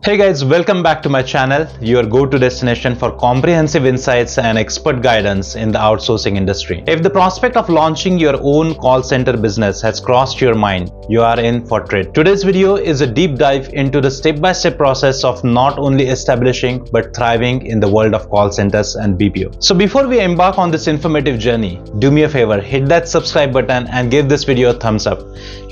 Hey guys, welcome back to my channel, your go-to destination for comprehensive insights and expert guidance in the outsourcing industry. If the prospect of launching your own call center business has crossed your mind, you are in for treat. Today's video is a deep dive into the step-by-step process of not only establishing but thriving in the world of call centers and BPO. So before we embark on this informative journey, do me a favor, hit that subscribe button and give this video a thumbs up.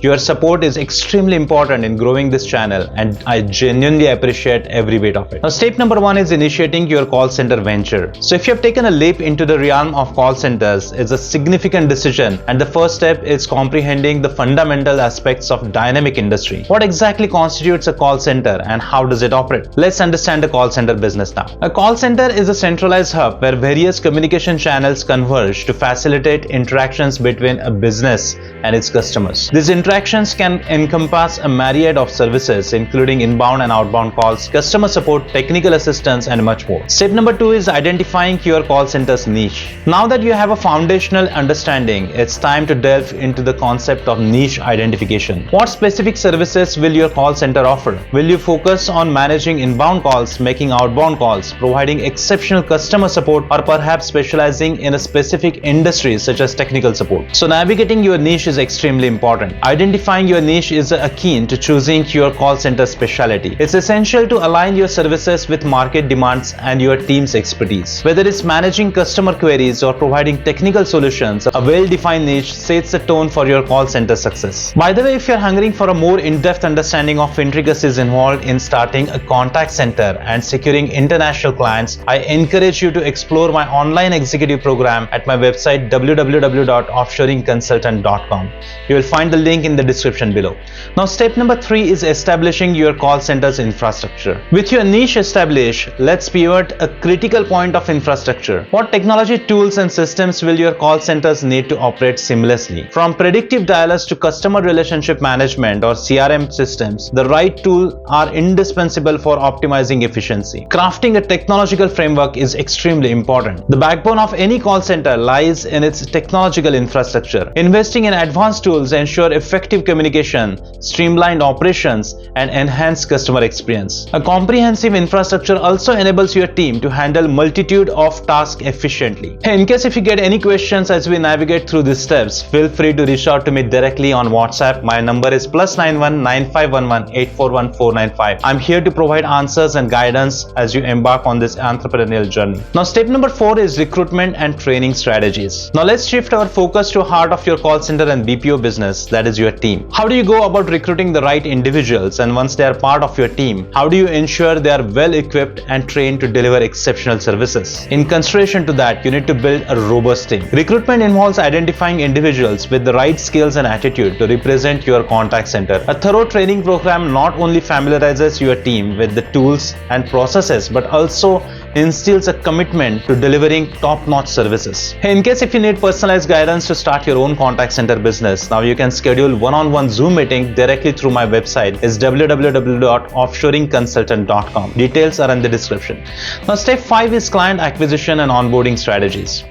Your support is extremely important in growing this channel and I genuinely appreciate every bit of it. Now, step number one is initiating your call center venture. So if you have taken a leap into the realm of call centers, it's a significant decision, and the first step is comprehending the fundamental aspects of dynamic industry. What exactly constitutes a call center and how does it operate? Let's understand the call center business now. A call center is a centralized hub where various communication channels converge to facilitate interactions between a business and its customers. These interactions can encompass a myriad of services including inbound and outbound calls, customer support, technical assistance, and much more. Step number two is identifying your call center's niche. Now that you have a foundational understanding, it's time to delve into the concept of niche identification. What specific services will your call center offer? Will you focus on managing inbound calls, making outbound calls, providing exceptional customer support, or perhaps specializing in a specific industry such as technical support? So navigating your niche is extremely important. Identifying your niche is akin to choosing your call center specialty. It's essential to align your services with market demands and your team's expertise. Whether it's managing customer queries or providing technical solutions, a well-defined niche sets the tone for your call center success. By the way, if you're hungering for a more in-depth understanding of intricacies involved in starting a contact center and securing international clients, I encourage you to explore my online executive program at my website www.offshoringconsultant.com. You will find the link in the description below. Now, step number three is establishing your call center's infrastructure. With your niche established, let's pivot a critical point of infrastructure. What technology tools and systems will your call centers need to operate seamlessly? From predictive dialers to customer relationship management or CRM systems, the right tools are indispensable for optimizing efficiency. Crafting a technological framework is extremely important. The backbone of any call center lies in its technological infrastructure. Investing in advanced tools ensure effective communication, streamlined operations, and enhanced customer experience. A comprehensive infrastructure also enables your team to handle multitude of tasks efficiently. In case if you get any questions as we navigate through these steps, feel free to reach out to me directly on WhatsApp. My number is +91 9511 841 495. I'm here to provide answers and guidance as you embark on this entrepreneurial journey. Now, step number four is recruitment and training strategies. Now, let's shift our focus to heart of your call center and BPO business, that is your team. How do you go about recruiting the right individuals, and once they are part of your team, how do you ensure they are well equipped and trained to deliver exceptional services? In consideration to that, you need to build a robust team. Recruitment involves identifying individuals with the right skills and attitude to represent your contact center. A thorough training program not only familiarizes your team with the tools and processes but also instills a commitment to delivering top-notch services. In case if you need personalized guidance to start your own contact center business, now you can schedule one-on-one Zoom meeting directly through my website is www.offshoringconsultant.com. Details are in the description. Now, step 5 is client acquisition and onboarding strategies.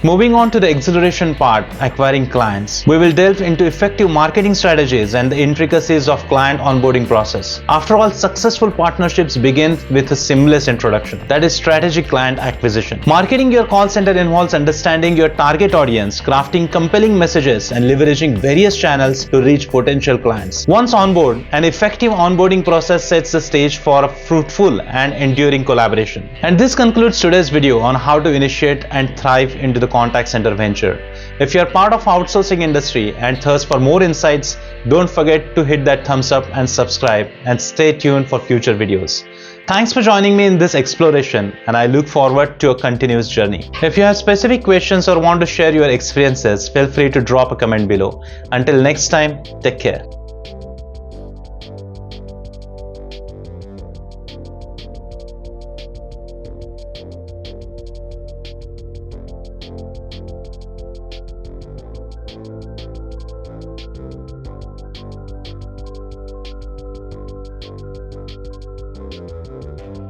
Moving on to the acceleration part, acquiring clients, we will delve into effective marketing strategies and the intricacies of client onboarding process. After all, successful partnerships begin with a seamless introduction, that is strategic client acquisition. Marketing your call center involves understanding your target audience, crafting compelling messages, and leveraging various channels to reach potential clients. Once on board, an effective onboarding process sets the stage for a fruitful and enduring collaboration. And this concludes today's video on how to initiate and thrive into the contact center venture. If you are part of outsourcing industry and thirst for more insights, don't forget to hit that thumbs up and subscribe, and stay tuned for future videos. Thanks for joining me in this exploration, and I look forward to a continuous journey. If you have specific questions or want to share your experiences, feel free to drop a comment below. Until next time, take care.